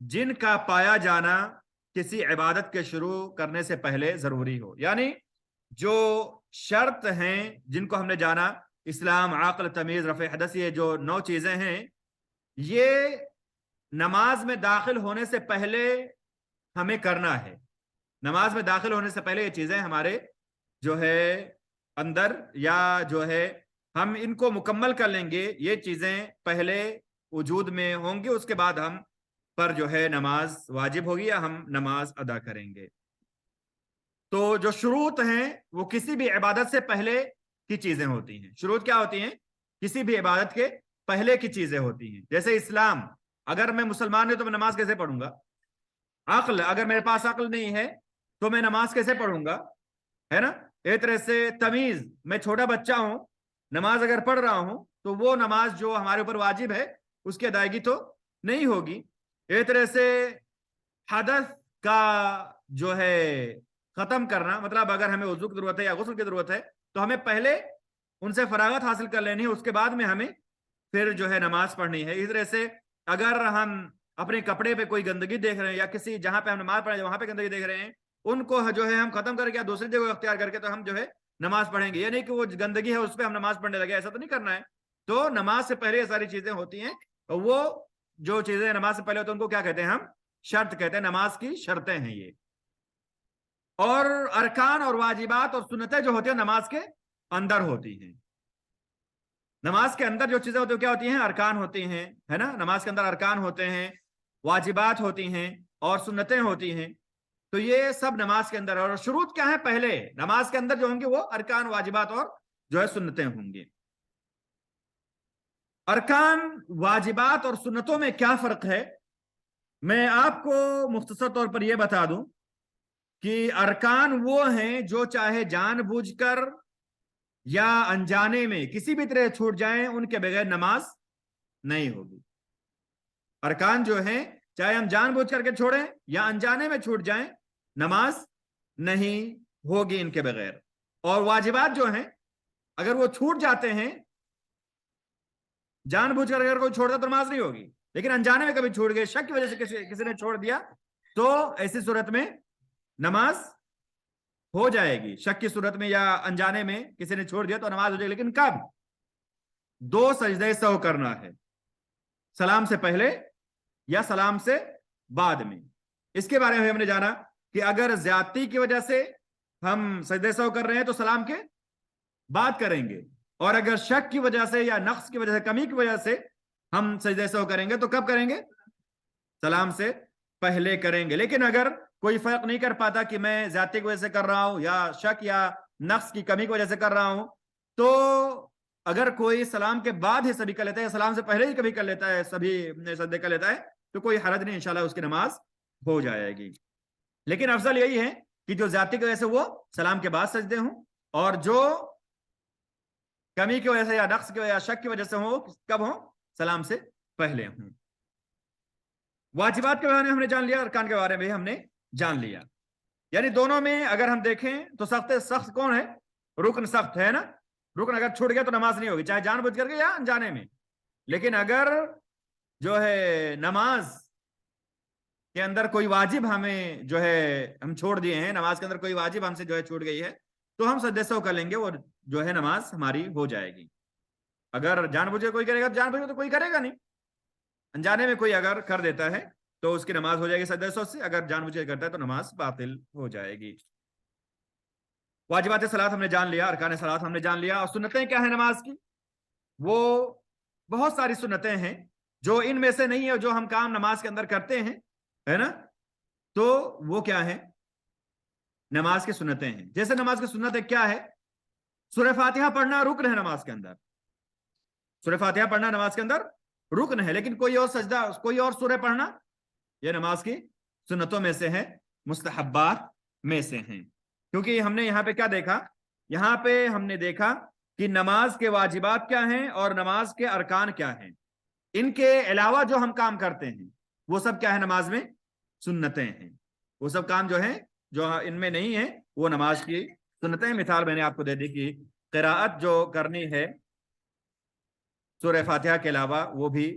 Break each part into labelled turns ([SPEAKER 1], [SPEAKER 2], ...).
[SPEAKER 1] جن کا پایا جانا کسی عبادت کے شروع کرنے سے پہلے ضروری ہو. یعنی جو شرط ہیں جن کو ہم نے جانا، اسلام، عقل، تمیز، رفع حدث، یہ جو 9 چیزیں ہیں، یہ نماز میں داخل ہونے سے پہلے ہمیں کرنا ہے. نماز میں داخل ہونے سے پہلے یہ چیزیں ہمارے جو ہے اندر، یا جو ہے ہم ان کو مکمل کر لیں گے. یہ چیزیں پہلے وجود میں ہوں گی، اس کے بعد ہم پر جو ہے نماز واجب ہوگی یا ہم نماز ادا کریں گے. تو جو شروط ہیں وہ کسی بھی عبادت سے پہلے کی چیزیں ہوتی ہیں. شروط کیا ہوتی ہیں؟ کسی بھی عبادت کے پہلے کی چیزیں ہوتی ہیں. جیسے اسلام، اگر میں مسلمان ہوں تو میں نماز کیسے پڑھوں گا؟ عقل، اگر میرے پاس عقل نہیں ہے تو میں نماز کیسے پڑھوں گا؟ ہے نا. ایک طرح سے تمیز، میں چھوٹا بچہ ہوں، نماز اگر پڑھ رہا ہوں تو وہ نماز جو ہمارے اوپر واجب ہے اس کی ادائیگی تو نہیں ہوگی. ایک طرح سے حدث کا جو ہے ختم کرنا، مطلب اگر ہمیں وضو کی ضرورت ہے یا غسل کی ضرورت ہے تو ہمیں پہلے ان سے فراغت حاصل کر لینی ہے، اس کے بعد میں ہمیں پھر جو ہے نماز پڑھنی ہے. اس طرح سے اگر ہم اپنے کپڑے پہ کوئی گندگی دیکھ رہے ہیں یا کسی جہاں پہ ہم نماز پڑھیں وہاں پہ گندگی دیکھ رہے ہیں، ان کو جو ہے ہم ختم کر کے دوسری جگہ اختیار کر کے تو ہم جو ہے نماز پڑھیں گے. یعنی کہ وہ گندگی ہے اس پہ ہم نماز پڑھنے لگے، ایسا تو نہیں کرنا ہے. تو نماز سے پہلے یہ ساری چیزیں ہوتی ہیں، وہ جو چیزیں نماز سے پہلے ہوتی ہیں ان کو کیا کہتے ہیں؟ ہم شرط کہتے ہیں. نماز کی شرطیں ہیں یہ. اور ارکان اور واجبات اور سنتیں جو ہوتی ہیں نماز کے اندر ہوتی ہیں. نماز کے اندر جو چیزیں ہوتی ہیں کیا ہوتی ہیں؟ ارکان ہوتی ہیں، ہے نا. نماز کے اندر ارکان ہوتے ہیں، واجبات ہوتی ہیں اور سنتیں ہوتی ہیں. تو یہ سب نماز کے اندر. اور شروط کیا ہے؟ پہلے نماز کے اندر جو ہوں گے وہ ارکان، واجبات اور جو ہے سنتیں ہوں گی. ارکان، واجبات اور سنتوں میں کیا فرق ہے؟ میں آپ کو مختصر طور پر یہ بتا دوں کہ ارکان وہ ہیں جو چاہے جان بوجھ کر یا انجانے میں کسی بھی طرح چھوٹ جائیں، ان کے بغیر نماز نہیں ہوگی. ارکان جو ہیں چاہے ہم جان بوجھ کر کے چھوڑیں یا انجانے میں چھوٹ جائیں، نماز نہیں ہوگی ان کے بغیر. اور واجبات جو ہیں اگر وہ چھوٹ جاتے ہیں، جان بوجھ کر اگر کوئی چھوڑتا تو نماز نہیں ہوگی، لیکن انجانے میں کبھی چھوڑ گئے، شک کی وجہ سے کسی نے چھوڑ دیا، تو ایسی صورت میں نماز ہو جائے گی. شک کی صورت میں یا انجانے میں کسی نے چھوڑ دیا تو نماز ہو جائے گی. لیکن کب؟ 2 سجدے سہو کرنا ہے، سلام سے پہلے یا سلام سے بعد میں. اس کے بارے میں ہم نے جانا کہ اگر زیادتی کی وجہ سے ہم سجدے سہو کر رہے ہیں تو سلام کے بعد کریں گے، اور اگر شک کی وجہ سے یا نقص کی وجہ سے، کمی کی وجہ سے ہم سجدے سہو کریں گے تو کب کریں گے؟ سلام سے پہلے کریں گے. لیکن اگر کوئی فرق نہیں کر پاتا کہ میں زیادتی کی وجہ سے کر رہا ہوں یا شک یا نقص کی کمی کی وجہ سے کر رہا ہوں، تو اگر کوئی سلام کے بعد ہی سبھی کر لیتا ہے یا سلام سے پہلے ہی کبھی کر لیتا ہے، سبھی سجدے کر لیتا ہے، تو کوئی حرج نہیں، انشاءاللہ اس کی نماز ہو جائے گی. لیکن افضل یہی ہے کہ جو زیادتی کی وجہ سے وہ سلام کے بعد سجدے ہوں، اور جو کمی کی وجہ سے یا نقص کی وجہ یا شک کی وجہ سے ہوں کب ہوں؟ سلام سے پہلے ہوں. واجبات کے بارے میں ہم نے جان لیا، ارکان کے بارے میں ہم نے جان لیا. یعنی دونوں میں اگر ہم دیکھیں تو سخت کون ہے؟ رکن سخت ہے نا. رکن اگر چھوٹ گیا تو نماز نہیں ہوگی، چاہے جان بوجھ کر کے یا انجانے میں. لیکن اگر جو ہے نماز کے اندر کوئی واجب ہمیں جو ہے ہم چھوڑ دیے ہیں، نماز کے اندر کوئی واجب ہم سے جو ہے چھوٹ گئی ہے، تو ہم سجدے سہو کر لیں گے، وہ جو ہے نماز ہماری ہو جائے گی. اگر جان بوجھ کے کوئی کرے گا تو جان بوجھ کے تو کوئی کرے گا نہیں. انجانے میں کوئی اگر کر دیتا ہے تو اس کی نماز ہو جائے گی سجدے سہو سے، اگر جان بوجھ کے کرتا ہے تو نماز باطل ہو جائے گی. واجبات صلاۃ ہم نے جان لیا، ارکان صلاۃ ہم نے جان لیا. اور سنتیں کیا ہیں نماز کی؟ وہ بہت ساری سنتیں ہیں، جو ان میں سے نہیں ہے جو ہم کام نماز کے اندر کرتے ہیں، ہے نا. تو وہ کیا ہے؟ نماز کی سنتیں ہیں. جیسے نماز کی سنتیں کیا ہے؟ سورہ فاتحہ پڑھنا رکن ہے نماز کے اندر. سورہ فاتحہ پڑھنا نماز کے اندر رکن ہے، لیکن کوئی اور سجدہ، کوئی اور سورہ پڑھنا یہ نماز کی سنتوں میں سے ہے، مستحبات میں سے ہیں. کیونکہ ہم نے یہاں پہ کیا دیکھا؟ یہاں پہ ہم نے دیکھا کہ نماز کے واجبات کیا ہیں اور نماز کے ارکان کیا ہیں. ان کے علاوہ جو ہم کام کرتے ہیں وہ سب کیا ہے؟ نماز میں سنتیں ہیں. وہ سب کام جو ہیں جو ان میں نہیں ہیں وہ نماز کی سنتیں. مثال میں نے آپ کو دے دی کہ قراءت جو کرنی ہے سورہ فاتحہ کے علاوہ وہ بھی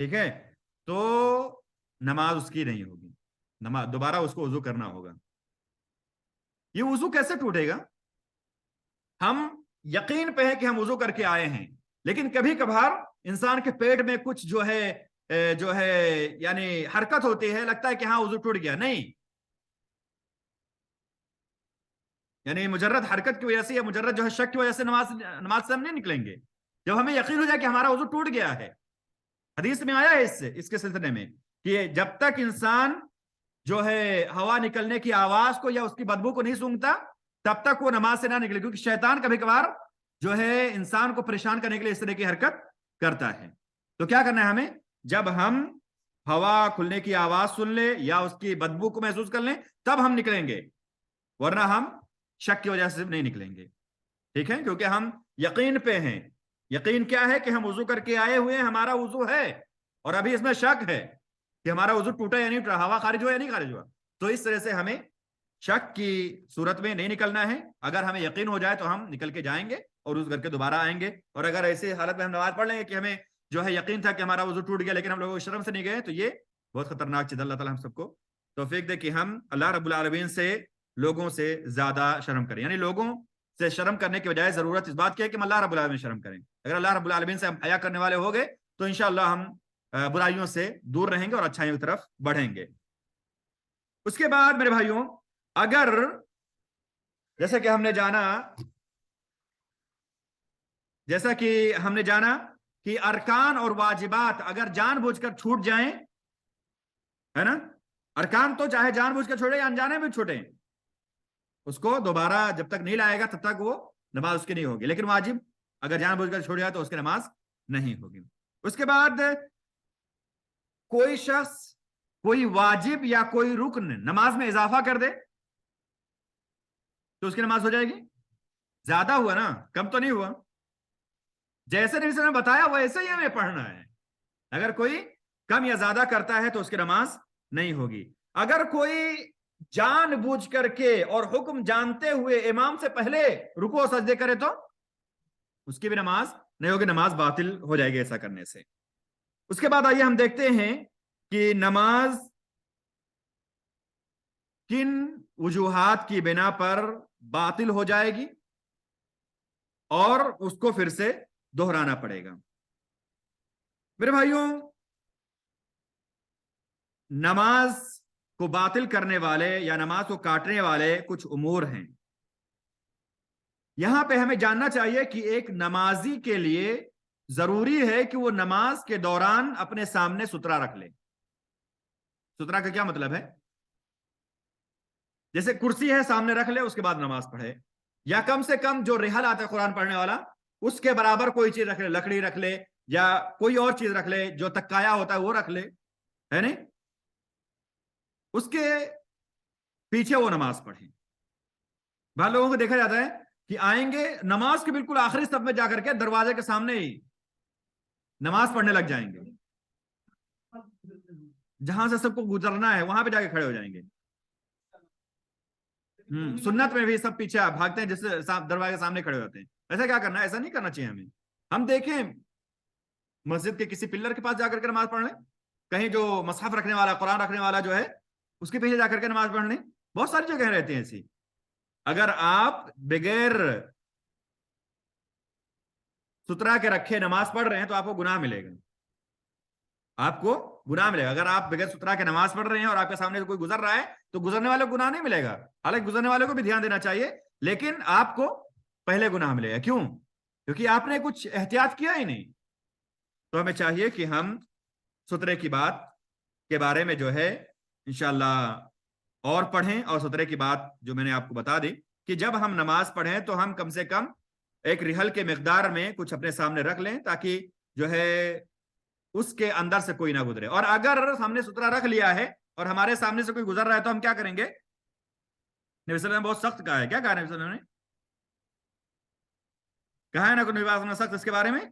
[SPEAKER 1] ٹھیک ہے، تو نماز اس کی نہیں ہوگی، نماز دوبارہ اس کو وضو کرنا ہوگا۔ یہ وضو کیسے ٹوٹے گا؟ ہم یقین پہ ہے کہ ہم وضو کر کے آئے ہیں، لیکن کبھی کبھار انسان کے پیٹ میں کچھ جو ہے یعنی حرکت ہوتی ہے، لگتا ہے کہ ہاں وضو ٹوٹ گیا، نہیں، یعنی مجرد حرکت کی وجہ سے یا مجرد جو ہے شک کی وجہ سے نماز سے ہم نہیں نکلیں گے۔ جب ہمیں یقین ہو جائے کہ ہمارا وضو ٹوٹ گیا ہے، حدیث میں آیا ہے اس کے سلسلے میں کہ جب تک انسان جو ہے ہوا نکلنے کی آواز کو یا اس کی بدبو کو نہیں سونگتا تب تک وہ نماز سے نہ نکلے، کیونکہ شیطان کبھی کبھار جو ہے انسان کو پریشان کرنے کے لیے اس طرح کی حرکت کرتا ہے۔ تو کیا کرنا ہے ہمیں؟ جب ہم ہوا کھلنے کی آواز سن لیں یا اس کی بدبو کو محسوس کر لیں تب ہم نکلیں گے، ورنہ ہم شک کی وجہ سے نہیں نکلیں گے، ٹھیک ہے، کیونکہ ہم یقین پہ ہیں۔ یقین کیا ہے کہ ہم وضو کر کے آئے ہوئے ہیں، ہمارا وضو ہے، اور ابھی اس میں شک ہے کہ ہمارا وضو ٹوٹا یا نہیں ٹوٹا، ہوا خارج ہوا یا نہیں خارج ہوا۔ تو اس طرح سے ہمیں شک کی صورت میں نہیں نکلنا ہے، اگر ہمیں یقین ہو جائے تو ہم نکل کے جائیں گے اور وضو کر کے دوبارہ آئیں گے۔ اور اگر ایسی حالت میں ہم نماز پڑھ لیں گے کہ ہمیں جو ہے یقین تھا کہ ہمارا وضو ٹوٹ گیا لیکن ہم لوگوں شرم سے نہیں گئے، تو یہ بہت خطرناک چیز۔ اللہ تعالیٰ ہم سب کو توفیق دے کہ ہم اللہ رب العالمین سے لوگوں سے زیادہ شرم کریں، یعنی لوگوں سے شرم کرنے کی بجائے ضرورت اس بات کی ہے کہ ہم اللہ رب العالمین شرم کریں۔ اگر اللہ رب العالمین سے ہم حیا کرنے والے ہو گئے تو انشاءاللہ ہم برائیوں سے دور رہیں گے اور اچھائیوں کی طرف بڑھیں گے۔ اس کے بعد میرے بھائیوں، اگر جیسا کہ ہم نے جانا کہ ارکان اور واجبات اگر جان بوجھ کر چھوٹ جائیں، ہے نا، ارکان تو چاہے جان بوجھ کر چھوڑے یا انجانے میں چھوٹے، اس کو دوبارہ جب تک نہیں لائے گا تب تک وہ نماز اس کی نہیں ہوگی، لیکن واجب اگر جان بوجھ کر چھوڑ جائے تو اس کی نماز نہیں ہوگی۔ اس کے بعد کوئی شخص کوئی واجب یا کوئی رکن نماز میں اضافہ کر دے تو اس کی نماز ہو جائے گی؟ زیادہ ہوا نا، کم تو نہیں ہوا، جیسے نبی صلی اللہ علیہ وسلم نے بتایا ویسے ہی ہمیں پڑھنا ہے۔ اگر کوئی کم یا زیادہ کرتا ہے تو اس کی نماز نہیں ہوگی۔ اگر کوئی جان بوجھ کر کے اور حکم جانتے ہوئے امام سے پہلے رکوع و سجدے کرے تو اس کی بھی نماز نہیں ہوگی، نماز باطل ہو جائے گی ایسا کرنے سے۔ اس کے بعد آئیے ہم دیکھتے ہیں کہ نماز کن وجوہات کی بنا پر باطل ہو جائے گی اور اس کو پھر سے دہرانا پڑے گا۔ میرے بھائیوں، نماز کو باطل کرنے والے یا نماز کو کاٹنے والے کچھ امور ہیں۔ یہاں پہ ہمیں جاننا چاہیے کہ ایک نمازی کے لیے ضروری ہے کہ وہ نماز کے دوران اپنے سامنے سترا رکھ لے۔ سترا کا کیا مطلب ہے؟ جیسے کرسی ہے سامنے رکھ لے، اس کے بعد نماز پڑھے، یا کم سے کم جو رحل آتا ہے قرآن پڑھنے والا اس کے برابر کوئی چیز رکھ لے، لکڑی رکھ لے یا کوئی اور چیز رکھ لے، جو تکایا ہوتا ہے وہ رکھ لے، ہے نہیں، اس کے پیچھے وہ نماز پڑھیں۔ بعض لوگوں کو دیکھا جاتا ہے کہ آئیں گے نماز کے بالکل آخری صف میں جا کر کے دروازے کے سامنے ہی نماز پڑھنے لگ جائیں گے، جہاں سے سب کو گزرنا ہے وہاں پہ جا کے کھڑے ہو جائیں گے۔ سنت میں بھی سب پیچھے بھاگتے ہیں، جس دروازے کے سامنے کھڑے ہوتے ہیں۔ ایسا کیا کرنا ہے؟ ایسا نہیں کرنا چاہیے ہمیں۔ ہم دیکھیں مسجد کے کسی پلر کے پاس جا کر کے نماز پڑھ لیں، کہیں جو مصحف رکھنے والا قرآن رکھنے والا جو ہے اس کے پیچھے جا کر کے نماز پڑھ لیں، بہت ساری جگہیں رہتی ہیں ایسی۔ اگر آپ بغیر سترا کے رکھے نماز پڑھ رہے ہیں تو آپ کو گناہ ملے گا، آپ کو گناہ ملے گا۔ اگر آپ بغیر سترا کے نماز پڑھ رہے ہیں اور آپ کے سامنے سے کوئی گزر رہا ہے تو گزرنے والے کو گناہ نہیں ملے گا، حالانکہ گزرنے والے کو بھی دھیان دینا چاہیے، لیکن آپ کو پہلے گناہ ملے گا۔ کیوں؟ کیونکہ آپ نے کچھ احتیاط کیا ہی نہیں۔ تو ہمیں چاہیے کہ ہم سترے کی بات کے بارے میں جو ہے انشاءاللہ اور پڑھیں، اور سترے کی بات جو میں نے آپ کو بتا دی کہ جب ہم نماز پڑھیں تو ہم کم سے کم ایک رحل کے مقدار میں کچھ اپنے سامنے رکھ لیں تاکہ جو ہے اس کے اندر سے کوئی نہ گزرے۔ اور اگر ہم نے سترا رکھ لیا ہے اور ہمارے سامنے سے کوئی گزر رہا ہے تو ہم کیا کریں گے؟ نبی صلی اللہ علیہ وسلم نے بہت سخت کہا ہے۔ کیا کہا نبی صلی اللہ علیہ وسلم نے؟ کہا ہے نا نبی صلی اللہ علیہ وسلم سخت اس کے بارے میں،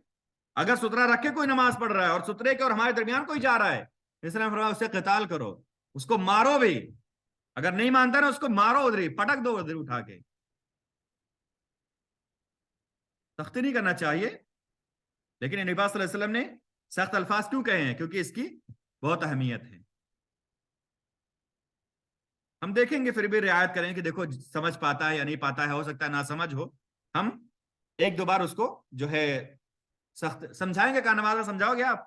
[SPEAKER 1] اگر سترا رکھ کے کوئی نماز پڑھ رہا ہے اور سترے کے اور ہمارے درمیان کوئی جا رہا ہے، اس نے فرمایا اس سے قتال کرو، اس کو مارو بھی، اگر نہیں مانتا نا اس کو مارو، ادھر پٹک دو ادھر اٹھا کے۔ سختی نہیں کرنا چاہیے، لیکن نبی صلی اللہ علیہ وسلم نے سخت الفاظ کیوں کہے ہیں؟ کیونکہ اس کی بہت اہمیت ہے. ہم دیکھیں گے پھر بھی رعایت کریں کہ دیکھو سمجھ پاتا ہے یا نہیں پاتا ہے، ہو سکتا ہے نہ سمجھ ہو، ہم ایک دو بار اس کو جو ہے سخت سمجھائیں گے. کہا نماز میں سمجھاؤ گے آپ،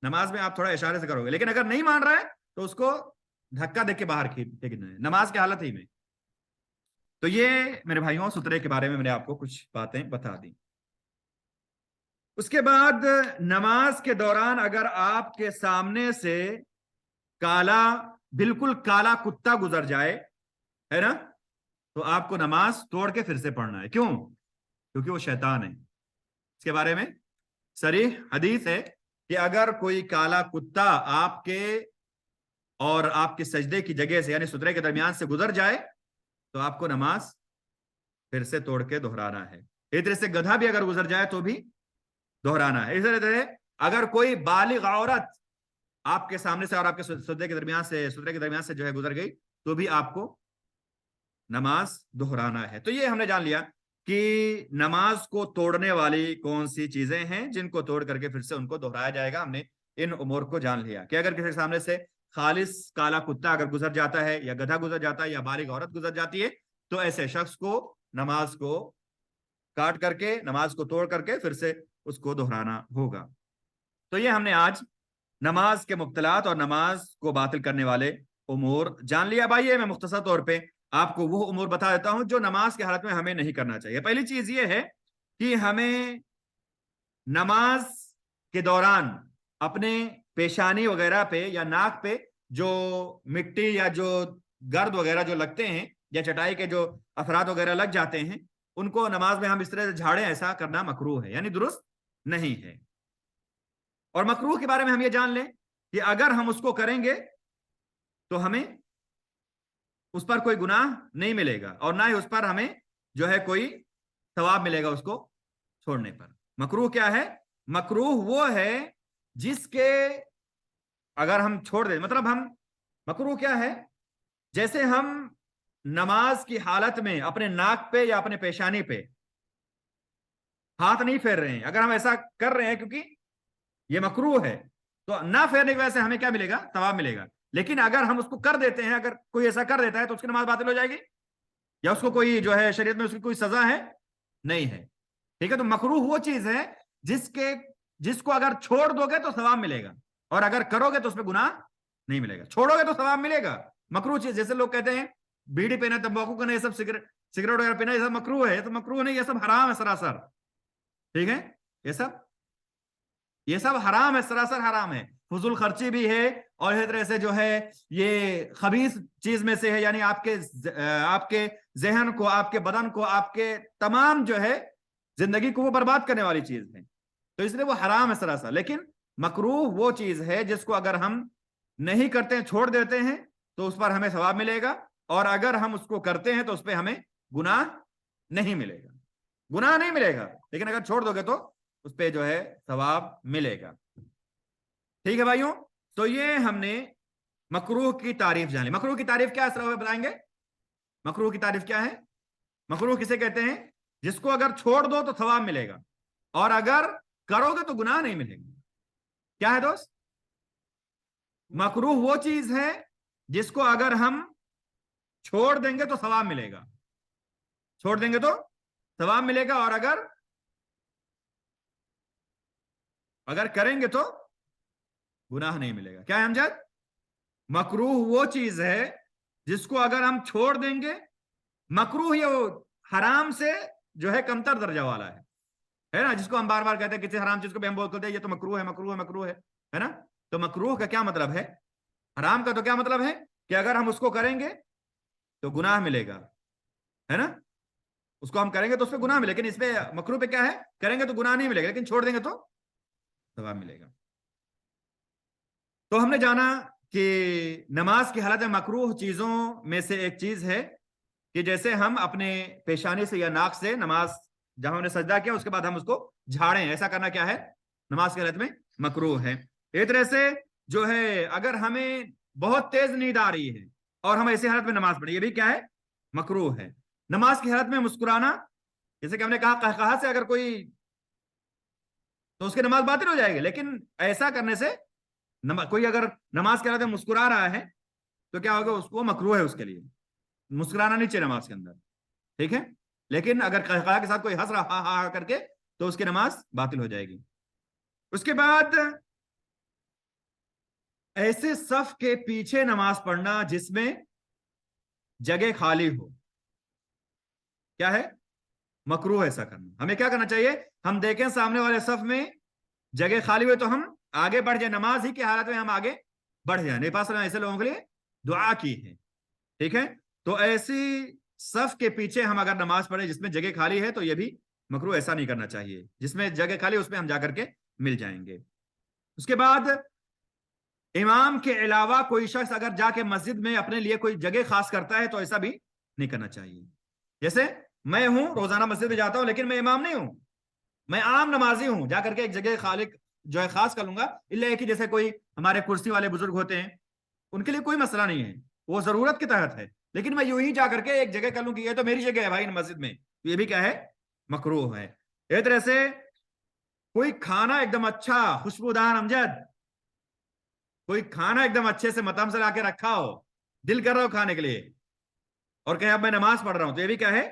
[SPEAKER 1] نماز میں آپ تھوڑا اشارے سے کرو گے، لیکن اگر نہیں مان رہا ہے تو اس کو دھکا دے کے باہر پھینکنا ہے نماز کی حالت ہی میں. تو یہ میرے بھائیوں سترے کے بارے میں میں نے آپ کو کچھ باتیں بتا دی. اس کے بعد نماز کے دوران اگر آپ کے سامنے سے کالا، بالکل کالا کتا گزر جائے ہے نا، تو آپ کو نماز توڑ کے پھر سے پڑھنا ہے. کیوں؟ کیونکہ وہ شیطان ہے. اس کے بارے میں صریح حدیث ہے کہ اگر کوئی کالا کتا آپ کے اور آپ کے سجدے کی جگہ سے یعنی سترے کے درمیان سے گزر جائے تو آپ کو نماز پھر سے توڑ کے دہرانا ہے. اس طرح سے گدھا بھی اگر گزر جائے تو بھی دہرانا ہے. اس طرح سے اگر کوئی بالغ عورت آپ کے سامنے سے اور آپ کے سترے کے درمیان سے جو ہے گزر گئی تو بھی آپ کو نماز دہرانا ہے. تو یہ ہم نے جان لیا کہ نماز کو توڑنے والی کون سی چیزیں ہیں جن کو توڑ کر کے پھر سے ان کو دہرایا جائے گا. ہم نے ان امور کو جان لیا کہ اگر کسی سامنے سے خالص کالا کتا اگر گزر جاتا ہے یا گدھا گزر جاتا ہے یا بالغ عورت گزر جاتی ہے تو ایسے شخص کو نماز کو کاٹ کر کے، نماز کو توڑ کر کے پھر سے اس کو دہرانا ہوگا. تو یہ ہم نے آج نماز کے مبطلات اور نماز کو باطل کرنے والے امور جان لیا. بھائی میں مختصر طور پہ آپ کو وہ امور بتا دیتا ہوں جو نماز کی حالت میں ہمیں نہیں کرنا چاہیے. پہلی چیز یہ ہے کہ ہمیں نماز کے دوران اپنے پیشانی وغیرہ پہ یا ناک پہ جو مٹی یا جو گرد وغیرہ جو لگتے ہیں یا چٹائی کے جو اثرات وغیرہ لگ جاتے ہیں ان کو نماز میں ہم اس طرح سے جھاڑیں، ایسا کرنا مکروہ ہے، یعنی درست نہیں ہے. اور مکروہ کے بارے میں ہم یہ جان لیں کہ اگر ہم اس کو کریں گے تو ہمیں اس پر کوئی گناہ نہیں ملے گا اور نہ ہی اس پر ہمیں جو ہے کوئی ثواب ملے گا اس کو چھوڑنے پر. مکروہ کیا ہے؟ مکروہ وہ ہے جس کے اگر ہم چھوڑ دیں، مطلب ہم مکروہ کیا ہے؟ جیسے ہم نماز کی حالت میں اپنے ناک پہ یا اپنے پیشانی پہ ہاتھ نہیں پھیر رہے ہیں، اگر ہم ایسا کر رہے ہیں کیونکہ یہ مکروہ ہے تو نہ پھیرنے کی وجہ سے ہمیں کیا ملے گا؟ ثواب ملے گا. لیکن اگر ہم اس کو کر دیتے ہیں، اگر کوئی ایسا کر دیتا ہے تو اس کی نماز باطل ہو جائے گی یا اس کو کوئی جو ہے شریعت میں اس کی کوئی سزا ہے؟ نہیں ہے. ٹھیک ہے. تو مکروہ وہ چیز ہے جس کو اگر چھوڑ دو گے تو ثواب ملے گا اور اگر کرو گے تو اس پہ گناہ نہیں ملے گا. چھوڑو گے تو ثواب ملے گا. مکروہ چیز جیسے لوگ کہتے ہیں بیڑی پینا، تمباکو کرنا، یہ سب سگریٹ وغیرہ پینا، یہ سب مکروہ ہے. یہ تو مکروہ نہیں، یہ سب حرام ہے سراسر. ٹھیک ہے. یہ سب حرام ہے، سراسر حرام ہے. فضول خرچی بھی ہے اور اس طرح سے جو ہے یہ خبیث چیز میں سے ہے، یعنی آپ کے ذہن کو، آپ کے بدن کو، آپ کے تمام جو ہے زندگی کو وہ برباد کرنے والی چیز ہے. تو اس لیے وہ حرام ہے سراسر. لیکن مکروہ وہ چیز ہے جس کو اگر ہم نہیں کرتے ہیں، چھوڑ دیتے ہیں تو اس پر ہمیں ثواب ملے گا اور اگر ہم اس کو کرتے ہیں تو اس پہ ہمیں گناہ نہیں ملے گا. گناہ نہیں ملے گا لیکن اگر چھوڑ دو گے تو اس پہ جو ہے ثواب ملے گا. ٹھیک ہے بھائیوں. تو یہ ہم نے مکروہ کی تعریف جان لی. مکروہ کی تعریف کیا ہے بتائیں گے؟ مکروہ کی تعریف کیا ہے؟ مکروہ کسے کہتے ہیں؟ جس کو اگر چھوڑ دو تو ثواب ملے گا اور اگر کرو گے تو گناہ نہیں ملے گا. کیا ہے دوست؟ مکروہ وہ چیز ہے جس کو اگر ہم چھوڑ دیں گے تو ثواب ملے گا، چھوڑ دیں گے تو ثواب ملے گا اور اگر کریں گے تو گناہ نہیں ملے گا. کیا ہے امجد؟ مکروہ وہ چیز ہے جس کو اگر ہم چھوڑ دیں گے، مکروہ یہ حرام سے جو ہے کمتر درجہ والا ہے نا، جس کو ہم بار بار کہتے ہیں کسی حرام چیز کو بھی ہم بولتے ہیں یہ تو مکروہ ہے، مکروہ ہے، مکروہ ہے نا. تو مکروہ کا کیا مطلب ہے؟ حرام کا تو کیا مطلب ہے کہ اگر ہم اس کو کریں گے تو گناہ ملے گا، ہے نا. اس کو ہم کریں گے تو اس پہ گناہ ملے گا، لیکن اس پہ مکروہ پہ کیا ہے؟ کریں گے تو گناہ نہیں ملے گا لیکن چھوڑ دیں گے تو ثواب ملے گا. تو ہم نے جانا کہ نماز کی حالت میں مکروہ چیزوں میں سے ایک چیز ہے کہ جیسے ہم اپنے پیشانی سے یا ناک سے نماز جہاں ہم نے سجدہ کیا اس کے بعد ہم اس کو جھاڑیں، ایسا کرنا کیا ہے؟ نماز کی حالت میں مکروہ ہے. ایک طرح سے جو ہے اگر ہمیں بہت تیز نیند آ رہی ہے اور ہم ایسی حالت میں نماز پڑھیں، یہ بھی کیا ہے؟ مکروہ ہے. نماز کی حالت میں مسکرانا، جیسے کہ ہم نے کہا قہقہا سے اگر کوئی تو اس کی نماز باطل ہو جائے گی. لیکن ایسا کرنے سے کوئی اگر نماز کے حالت میں مسکرا رہا ہے تو کیا ہوگا, اس کو مکروہ ہے, اس کے لیے مسکرانا نہیں چاہیے نماز کے اندر, ٹھیک ہے. لیکن اگر قہقہا کے ساتھ کوئی ہنس رہا ہا ہا کر کے تو اس کی نماز باطل ہو جائے گی. اس کے بعد ایسے صف کے پیچھے نماز پڑھنا جس میں جگہ خالی ہو, کیا ہے, مکروہ ایسا کرنا. ہمیں کیا کرنا چاہیے, ہم دیکھیں سامنے والے صف میں جگہ خالی ہوئے تو ہم آگے بڑھ جائیں, نماز ہی کی حالت میں ہم آگے بڑھ جائیں. میرے پاس ایسے لوگوں کے لیے دعا کی ہے, ٹھیک ہے. تو ایسی صف کے پیچھے ہم اگر نماز پڑھیں جس میں جگہ خالی ہے تو یہ بھی مکروہ, ایسا نہیں کرنا چاہیے. جس میں جگہ خالی اس میں ہم جا کر کے مل جائیں گے. اس کے بعد امام کے علاوہ کوئی شخص اگر جا کے مسجد میں اپنے لیے کوئی جگہ خاص کرتا ہے تو ایسا بھی نہیں کرنا چاہیے. جیسے میں ہوں, روزانہ مسجد میں جاتا ہوں, لیکن میں امام نہیں ہوں, میں عام نمازی ہوں, جا کر کے ایک جگہ خالق جو ہے خاص کر لوں گا. اللہ کہ جیسے کوئی ہمارے کرسی والے بزرگ ہوتے ہیں, ان کے لیے کوئی مسئلہ نہیں ہے, وہ ضرورت کے تحت ہے. لیکن میں یوں ہی جا کر کے ایک جگہ کر لوں کہ یہ تو میری جگہ ہے بھائی مسجد میں, یہ بھی کیا ہے, مکروہ ہے. اس طرح سے کوئی کھانا ایک دم اچھا خوشبودار امجد, کوئی کھانا ایک دم اچھے سے مطعم سے لا کے رکھا ہو, دل کر رہا ہو کھانے کے لیے, اور کہیں اب میں نماز پڑھ رہا ہوں, تو یہ بھی کیا ہے,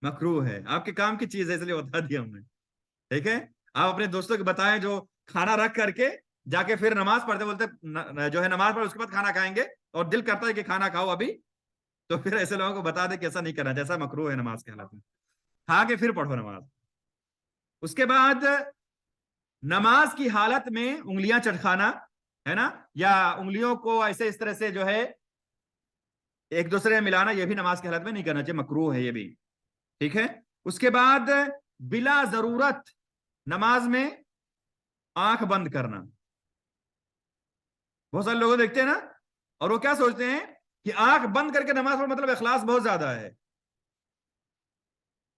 [SPEAKER 1] مکروہ ہے. آپ کے کام کی چیز ہے اس لیے بتا دیا ہم نے, ٹھیک ہے. آپ اپنے دوستوں کو بتائیں جو کھانا رکھ کر کے جا کے پھر نماز پڑھتے بولتے جو ہے نماز پڑھ اس کے بعد کھانا کھائیں گے, اور دل کرتا ہے کہ کھانا کھاؤ ابھی, تو پھر ایسے لوگوں کو بتا دیں کہ ایسا نہیں کرنا, جیسا مکروہ ہے نماز کے حالات میں, کھا کے پھر پڑھو نماز. اس کے بعد نماز کی حالت میں انگلیاں چٹکانا ہے نا, یا انگلیوں کو ایسے اس طرح سے جو ہے ایک دوسرے میں ملانا, یہ بھی نماز کی حالت میں نہیں کرنا چاہیے, مکروہ ہے یہ بھی, ٹھیک ہے. اس کے بعد بلا ضرورت نماز میں آنکھ بند کرنا. بہت سارے لوگ دیکھتے ہیں نا, اور وہ کیا سوچتے ہیں کہ آنکھ بند کر کے نماز پڑھ مطلب اخلاص بہت زیادہ ہے.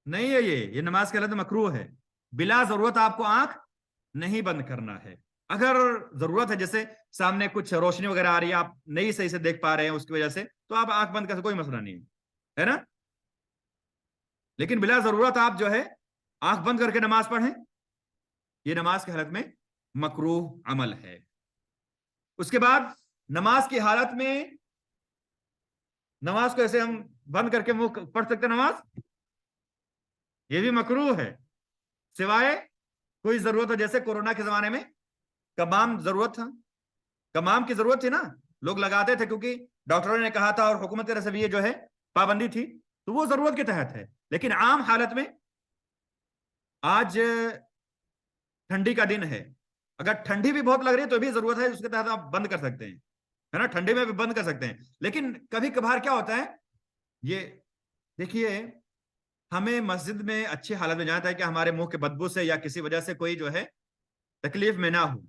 [SPEAKER 1] نہیں ہے, یہ نماز کی حالت میں مکروہ ہے. بلا ضرورت آپ کو آنکھ نہیں بند کرنا ہے. اگر ضرورت ہے, جیسے سامنے کچھ روشنی وغیرہ آ رہی ہے, آپ نہیں صحیح سے دیکھ پا رہے ہیں اس کی وجہ سے, تو آپ آنکھ بند کر کوئی مسئلہ نہیں ہے نا. لیکن بلا ضرورت آپ جو ہے آنکھ بند کر کے نماز پڑھیں, یہ نماز کی حالت میں مکروہ عمل ہے. اس کے بعد نماز کی حالت میں نماز کو ایسے ہم بند کر کے منہ پڑھ سکتے نماز, یہ بھی مکروہ ہے, سوائے کوئی ضرورت ہو. جیسے کورونا کے زمانے میں کمام ضرورت تھا, کمام کی ضرورت تھی نا, لوگ لگاتے تھے کیونکہ ڈاکٹروں نے کہا تھا, اور حکومت کی طرف سے بھی یہ جو ہے پابندی تھی, تو وہ ضرورت کے تحت ہے. لیکن عام حالت میں آج ٹھنڈی کا دن ہے, اگر ٹھنڈی بھی بہت لگ رہی ہے تو بھی ضرورت ہے, اس کے تحت آپ بند کر سکتے ہیں, ہے نا, ٹھنڈی میں بھی بند کر سکتے ہیں. لیکن کبھی کبھار کیا ہوتا ہے, یہ دیکھیے ہمیں مسجد میں اچھی حالت میں جانا ہے کہ ہمارے منہ کے بدبو سے یا کسی وجہ سے کوئی جو ہے تکلیف میں نہ ہو.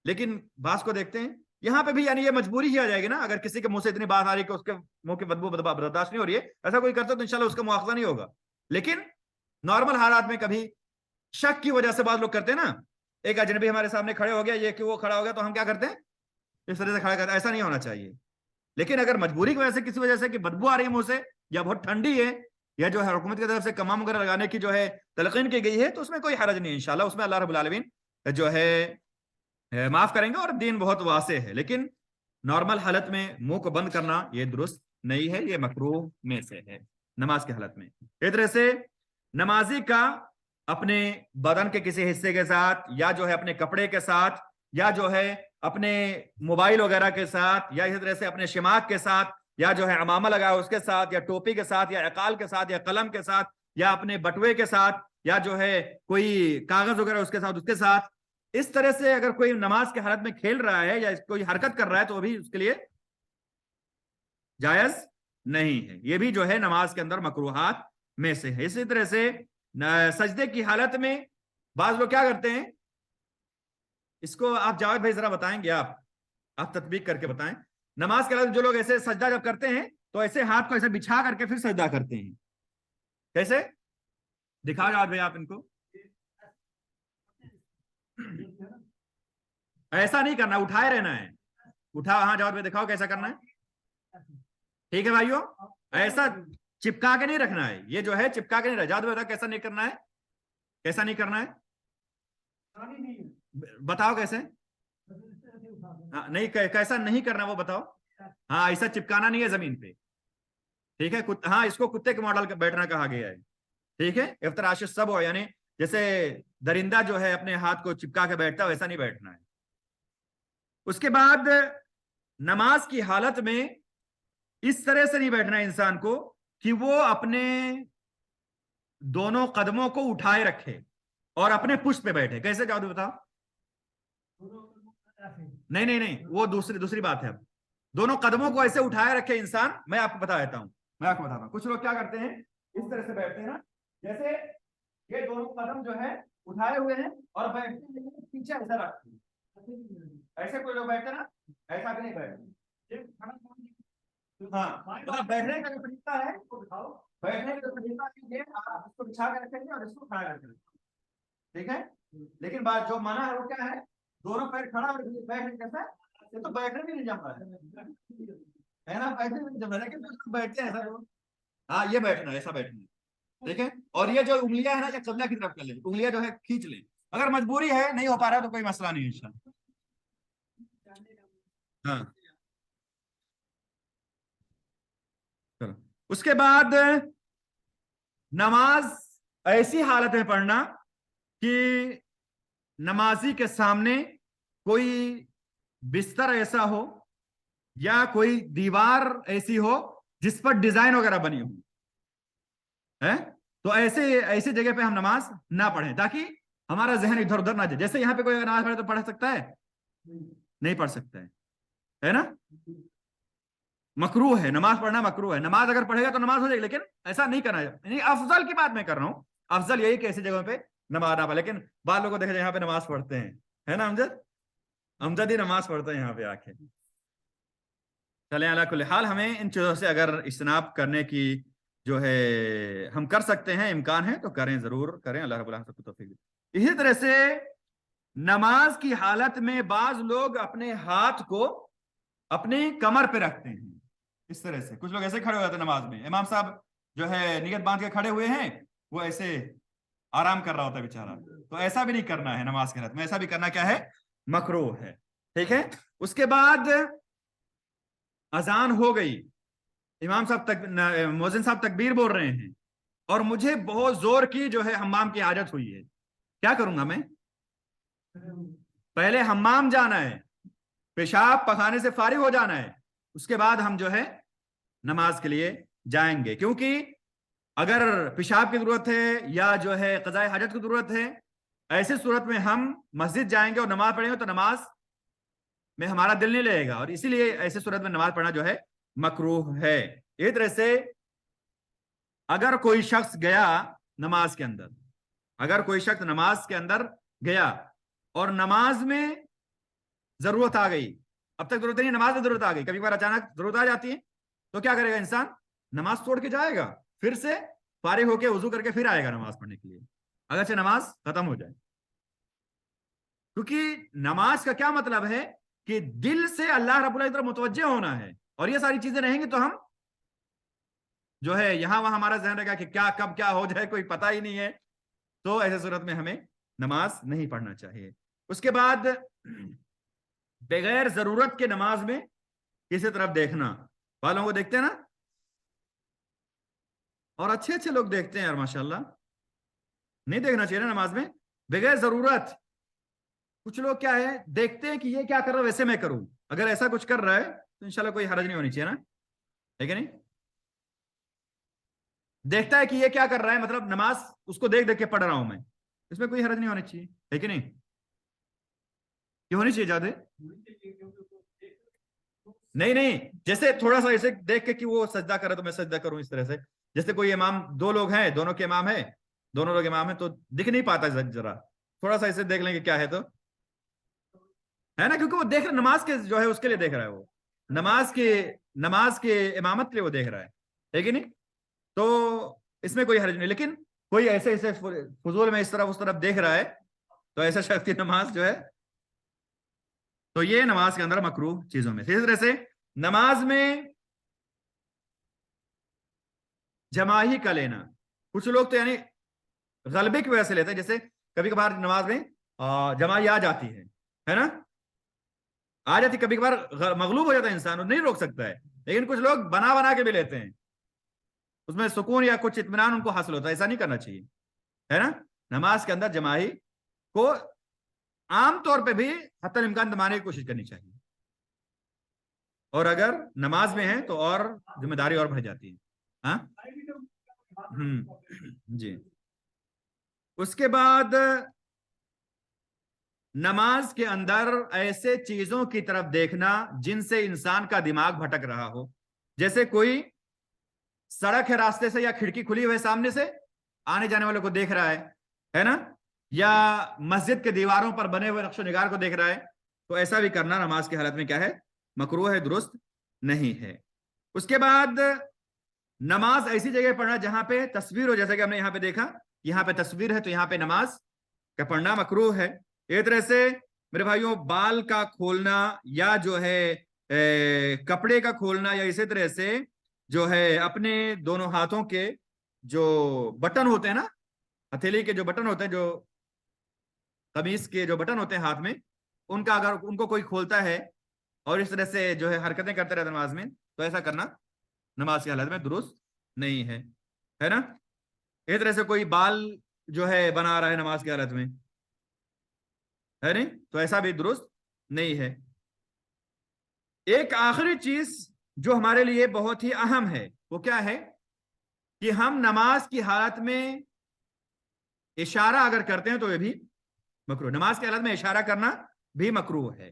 [SPEAKER 1] لیکن بعض کو دیکھتے ہیں یہاں پہ بھی, یعنی یہ مجبوری ہی آ جائے گی نا, اگر کسی کے منہ سے اتنی بات آ رہی ہے کہ اس کے منہ کی بدبو برداشت نہیں ہو رہی ہے, ایسا کوئی کرتا تو انشاءاللہ اس کا مواخذہ نہیں ہوگا. لیکن نارمل حالات میں کبھی شک کی وجہ سے بعض لوگ کرتے ہیں نا, ایک اجنبی ہمارے سامنے کھڑے ہو گیا, یہ کہ وہ کھڑا ہو گیا, تو ہم کیا کرتے ہیں اس طرح سے کھڑا کرتے ہیں, ایسا نہیں ہونا چاہیے. لیکن اگر مجبوری کی وجہ سے کسی وجہ سے کہ بدبو آ رہی ہے منہ سے, یا بہت ٹھنڈی ہے, یا جو ہے حکومت کی طرف سے کمام وغیرہ لگانے کی جو ہے تلقین کی گئی ہے, تو اس میں کوئی حرج نہیں, انشاءاللہ اس میں اللہ رب العالمین جو ہے معاف کریں گے, اور دین بہت واسع ہے. لیکن نارمل حالت میں منہ کو بند کرنا یہ درست نہیں ہے, یہ مکروہ میں سے ہے نماز کی حالت میں. اس طرح سے نمازی کا اپنے بدن کے کسی حصے کے ساتھ, یا جو ہے اپنے کپڑے کے ساتھ, یا جو ہے اپنے موبائل وغیرہ کے ساتھ, یا اسی طرح سے اپنے شماغ کے ساتھ, یا جو ہے امامہ لگایا اس کے ساتھ, یا ٹوپی کے ساتھ, یا عقال کے ساتھ, یا قلم کے ساتھ, یا اپنے بٹوے کے ساتھ, یا جو ہے کوئی کاغذ وغیرہ اس کے ساتھ, اس طرح سے اگر کوئی نماز کی حالت میں کھیل رہا ہے یا کوئی حرکت کر رہا ہے, تو وہ بھی اس کے لیے جائز نہیں ہے. یہ بھی جو ہے نماز کے اندر مکروہات میں سے ہے. اسی طرح سے سجدے کی حالت میں بعض لوگ کیا کرتے ہیں, اس کو آپ جاوید بھائی ذرا بتائیں گے, آپ تطبیق کر کے بتائیں. نماز کے حالت جو لوگ ایسے سجدہ جب کرتے ہیں تو ایسے ہاتھ کو ایسے بچھا کر کے پھر سجدہ کرتے ہیں. کیسے دکھاؤ جاوید بھائی آپ ان کو, ایسا نہیں کرنا, اٹھائے رہنا ہے, اٹھا, ہاں جاوید بھائی دکھاؤ کیسا کرنا ہے. ٹھیک ہے بھائیو, ایسا چپکا کے نہیں رکھنا ہے, یہ جو ہے چپکا کے نہیں رکھنا. جاوید بھائی کیسا نہیں کرنا ہے, کیسا نہیں کرنا ہے, بتاؤ کیسے؟ ہاں نہیں کیسا نہیں کرنا وہ بتاؤ. ہاں ایسا چپکانا نہیں ہے زمین پہ, ٹھیک ہے. ہاں اس کو کتے کے ماڈل بیٹھنا کہا گیا ہے, ٹھیک ہے. افتراش سب ہو, یعنی جیسے درندہ جو ہے اپنے ہاتھ کو چپکا کے بیٹھتا ہے ویسا نہیں بیٹھنا ہے. اس کے بعد نماز کی حالت میں اس طرح سے نہیں بیٹھنا ہے انسان کو کہ وہ اپنے دونوں قدموں کو اٹھائے رکھے اور اپنے پشت پہ بیٹھے. کیسے جاؤ بتاؤ؟ نہیں نہیں نہیں, وہ دوسری بات ہے. اب دونوں قدموں کو ایسے اٹھائے رکھے انسان. میں آپ کو بتا دیتا ہوں, کچھ لوگ کیا کرتے ہیں اس طرح سے بیٹھتے ہیں نا, جیسے یہ دونوں قدم جو ہے اٹھائے ہوئے ہیں اور بیٹھتے ہیں پیچھے ایسا رکھتے ہیں. ایسے کوئی لوگ بیٹھتے نا, ایسا بھی نہیں بیٹھتے. ہاں مطلب بیٹھنے کا جو طریقہ ہے وہ دکھاؤ. بیٹھنے کا جو طریقہ ہے آپ اس کو بچھا کے رکھیں گے اور اس کو کھڑا کر کے رکھیں گے, ٹھیک ہے. لیکن بات جو منع ہے وہ کیا ہے؟ دونوں پیر کھڑا اور بیٹھنے کیسا؟ یہ تو بیٹھنے بھی نہیں جم رہا ہے نا, بیٹھنے بھی نہیں جم رہا, لیکن بیٹھتے ہیں ایسا. ہاں یہ بیٹھنا, ایسا بیٹھنا, ٹھیک ہے. اور یہ جو انگلیاں ہے نا یہ قبلہ کی طرف کر لیں, انگلیاں جو ہے کھینچ لیں. اگر مجبوری ہے نہیں ہو پا رہا ہے تو کوئی مسئلہ نہیں ہے. ہاں چلو. اس کے بعد نماز ایسی حالت میں پڑھنا کہ نمازی کے سامنے کوئی بستر ایسا ہو یا کوئی دیوار ایسی ہو جس پر ڈیزائن وغیرہ بنی ہو, تو ایسی جگہ پہ ہم نماز نہ پڑھیں تاکہ ہمارا ذہن ادھر ادھر نہ جائے. جیسے یہاں پہ کوئی نماز پڑھے تو پڑھ سکتا ہے, نہیں پڑھ سکتا ہے نا. مکروہ ہے نماز پڑھنا, مکروہ ہے. نماز اگر پڑھے گا تو نماز ہو جائے گی, لیکن ایسا نہیں کرنا ہے. یعنی افضل کی بات میں کر رہا ہوں, افضل یہی کہ ایسی جگہوں پہ نماز نہ پڑھے. لیکن بعض لوگوں کو دیکھے یہاں پہ نماز پڑھتے ہیں, ہے نا امجد ہی نماز پڑھتے ہیں یہاں پہ آ کے. چلیں علی کل حال ہمیں ان چیزوں سے اگر اجتناب کرنے کی جو ہے ہم کر سکتے ہیں, امکان ہے تو کریں, ضرور کریں. اللہ رب العالمین کو توفیق دے. اسی طرح سے نماز کی حالت میں بعض لوگ اپنے ہاتھ کو اپنی کمر پہ رکھتے ہیں اس طرح سے. کچھ لوگ ایسے کھڑے ہو جاتے ہیں نماز میں, امام صاحب جو ہے نیت باندھ کے کھڑے ہوئے ہیں, وہ ایسے آرام کر رہا ہوتا ہے بیچارہ. تو ایسا بھی نہیں کرنا ہے نماز کے حالت میں, ایسا بھی کرنا کیا ہے؟ مکروہ ہے, ٹھیک ہے. اس کے بعد اذان ہو گئی, امام صاحب مؤذن صاحب تکبیر بول رہے ہیں اور مجھے بہت زور کی جو ہے حمام کی حاجت ہوئی ہے. کیا کروں گا میں؟ پہلے حمام جانا ہے, پیشاب پخانے سے فارغ ہو جانا ہے, اس کے بعد ہم جو ہے نماز کے لیے جائیں گے. کیونکہ اگر پیشاب کی ضرورت ہے یا جو ہے قضاء حاجت کی ضرورت ہے, ایسی صورت میں ہم مسجد جائیں گے اور نماز پڑھیں گے تو نماز میں ہمارا دل نہیں لگے گا, اور اسی لیے ایسی صورت میں نماز پڑھنا جو ہے مکروہ ہے. اس طرح سے اگر کوئی شخص گیا نماز کے اندر, اگر کوئی شخص نماز کے اندر گیا اور نماز میں ضرورت آ گئی, اب تک ضرورت نہیں, نماز میں ضرورت آ گئی, کبھی کبھار اچانک ضرورت آ جاتی ہے, تو کیا کرے گا انسان؟ نماز چھوڑ کے جائے گا, پھر سے فارغ ہو کے وضو کر کے پھر آئے گا نماز پڑھنے کے لیے, اگرچہ نماز ختم ہو جائے. کیونکہ نماز کا کیا مطلب ہے کہ دل سے اللہ رب العزت کی طرف متوجہ ہونا ہے, اور یہ ساری چیزیں رہیں گی تو ہم جو ہے یہاں وہاں ہمارا ذہن رہے گا کہ کیا کب کیا ہو جائے کوئی پتہ ہی نہیں ہے, تو ایسے صورت میں ہمیں نماز نہیں پڑھنا چاہیے. اس کے بعد بغیر ضرورت کے نماز میں کسی طرف دیکھنا, والوں کو دیکھتے ہیں نا, اور اچھے اچھے لوگ دیکھتے ہیں یار ماشاءاللہ, نہیں دیکھنا چاہیے نا نماز میں بغیر ضرورت. کچھ لوگ کیا ہے دیکھتے ہیں کہ یہ کیا کر رہا ہے ویسے میں کروں, اگر ایسا کچھ کر رہا ہے تو انشاءاللہ کوئی حرج نہیں ہونی چاہیے نا, ہے کہ نہیں. دیکھتا ہے کہ یہ کیا کر رہا ہے, مطلب نماز اس کو دیکھ دیکھ کے پڑھ رہا ہوں میں, اس میں کوئی حرج نہیں ہونی چاہیے, ہے کہ نہیں. یہ ہونی چاہیے زیادہ نہیں, جیسے تھوڑا سا ایسے دیکھ کے کہ وہ سجدہ کرے تو میں سجدہ کروں, اس طرح سے. جیسے کوئی امام, دو لوگ ہیں, دونوں کے امام ہیں, دونوں لوگ امام ہیں, تو دکھ نہیں پاتا ذرا, تھوڑا سا ایسے دیکھ لیں کہ کیا ہے, تو ہے نا, کیونکہ وہ دیکھ رہا نماز کے جو ہے اس کے لیے دیکھ رہا ہے, وہ نماز کے امامت کے لیے وہ دیکھ رہا ہے کہ نہیں. تو اس میں کوئی حرج نہیں. لیکن کوئی ایسے ایسے فضول میں اس طرف دیکھ رہا ہے, تو ایسا شخص کی نماز جو ہے, تو یہ نماز کے اندر مکروہ چیزوں میں. اسی طرح سے نماز میں جماعی کا لینا, کچھ لوگ تو یعنی غلبے کی وجہ سے لیتے ہیں, جیسے کبھی کبھار نماز میں جماعی آ جاتی ہے نا، آ جاتی، کبھی کبھار مغلوب ہو جاتا ہے انسان اور نہیں روک سکتا ہے، لیکن کچھ لوگ بنا بنا کے بھی لیتے ہیں، اس میں سکون یا کچھ اطمینان ان کو حاصل ہوتا ہے، ایسا نہیں کرنا چاہیے، ہے نا. نماز کے اندر جماعی کو عام طور پہ بھی حتی الامکان دمانے کی کوشش کرنی چاہیے، اور اگر نماز میں ہے تو اور ذمہ داری اور بڑھ جاتی ہے. ہاں جی. اس کے بعد نماز کے اندر ایسے چیزوں کی طرف دیکھنا جن سے انسان کا دماغ بھٹک رہا ہو، جیسے کوئی سڑک ہے راستے سے یا کھڑکی کھلی ہوئی سامنے سے آنے جانے والوں کو دیکھ رہا ہے نا، یا مسجد کے دیواروں پر بنے ہوئے نقش و نگار کو دیکھ رہا ہے، تو ایسا بھی کرنا نماز کی حالت میں کیا ہے؟ مکروہ ہے، درست نہیں ہے. اس کے بعد نماز ایسی جگہ پڑھنا جہاں پہ تصویر ہو، جیسے کہ ہم نے یہاں پہ دیکھا، یہاں پہ تصویر ہے تو یہاں پہ نماز کا پڑھنا مکروہ ہے. ایک طرح سے میرے بھائیوں بال کا کھولنا یا جو ہے کپڑے کا کھولنا، یا اسی طرح سے جو ہے اپنے دونوں ہاتھوں کے جو بٹن ہوتے ہیں نا، ہتھیلی کے جو بٹن ہوتے ہیں، جو قمیص کے جو بٹن ہوتے ہیں ہاتھ میں، ان کا اگر ان کو کوئی کھولتا ہے اور اس طرح سے جو ہے حرکتیں کرتے رہتے نماز میں، تو ایسا کرنا نماز کی حالت میں درست نہیں ہے نا. ایک طرح سے کوئی بال جو ہے بنا رہا ہے نماز کی حالت میں، ہے نہیں، تو ایسا بھی درست نہیں ہے. ایک آخری چیز جو ہمارے لیے بہت ہی اہم ہے وہ کیا ہے کہ ہم نماز کی حالت میں اشارہ اگر کرتے ہیں تو یہ بھی مکروہ. نماز کی حالت میں اشارہ کرنا بھی مکروہ ہے،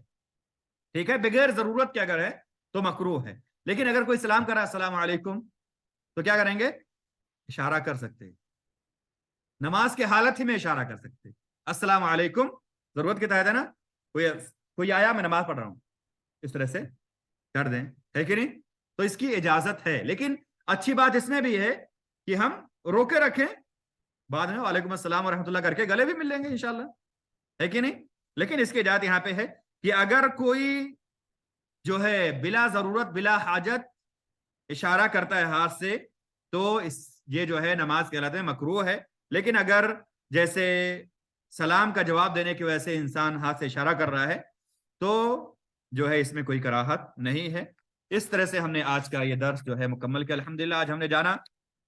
[SPEAKER 1] ٹھیک ہے، بغیر ضرورت کے اگر ہے تو مکروہ ہے. لیکن اگر کوئی سلام کرا السلام علیکم تو کیا کریں گے؟ اشارہ کر سکتے ہیں، نماز کی حالت ہی میں اشارہ کر سکتے ہیں. السلام علیکم ضرورت کے تحت ہے نا، کوئی آیا میں نماز پڑھ رہا ہوں، اس طرح سے کر دیں، ہے کہ نہیں؟ تو اس کی اجازت ہے. لیکن اچھی بات اس میں بھی ہے کہ ہم روکے رکھیں، بعد میں وعلیکم السلام ورحمۃ اللہ کر کے گلے بھی مل لیں گے انشاءاللہ، ہے کہ نہیں؟ لیکن اس کی اجازت یہاں پہ ہے کہ اگر کوئی جو ہے بلا ضرورت بلا حاجت اشارہ کرتا ہے ہاتھ سے تو یہ جو ہے نماز کے حالت میں مکروہ ہے. لیکن اگر جیسے سلام کا جواب دینے کی وجہ سے انسان ہاتھ سے اشارہ کر رہا ہے تو جو ہے اس میں کوئی کراہت نہیں ہے. اس طرح سے ہم نے آج کا یہ درس جو ہے مکمل کیا الحمدللہ. آج ہم نے جانا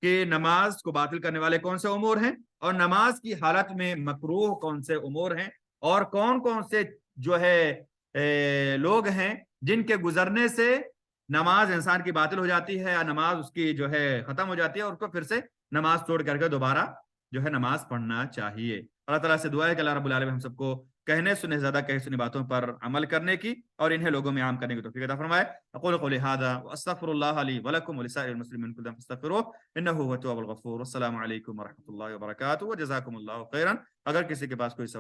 [SPEAKER 1] کہ نماز کو باطل کرنے والے کون سے امور ہیں، اور نماز کی حالت میں مکروہ کون سے امور ہیں، اور کون کون سے جو ہے لوگ ہیں جن کے گزرنے سے نماز انسان کی باطل ہو جاتی ہے، یا نماز اس کی جو ہے ختم ہو جاتی ہے، اور اس کو پھر سے نماز توڑ کر کے دوبارہ جو ہے نماز پڑھنا چاہیے. اللہ تعالیٰ سے دعا ہے کہ اللہ رب العالمین ہم سب کو کہنے سنے زیادہ کہے سنی باتوں پر عمل کرنے کی اور انہیں لوگوں میں عام کرنے کی توفیق عطا فرمائے. اقول قولی ھذا واستغفر اللہ لی ولکم ولسائر المسلمین من کل ذنب فاستغفروہ انہ هو التواب الغفور. والسلام علیکم ورحمۃ اللہ وبرکاتہ وجزاکم اللہ خیرا. اگر کسی کے پاس کوئی سوال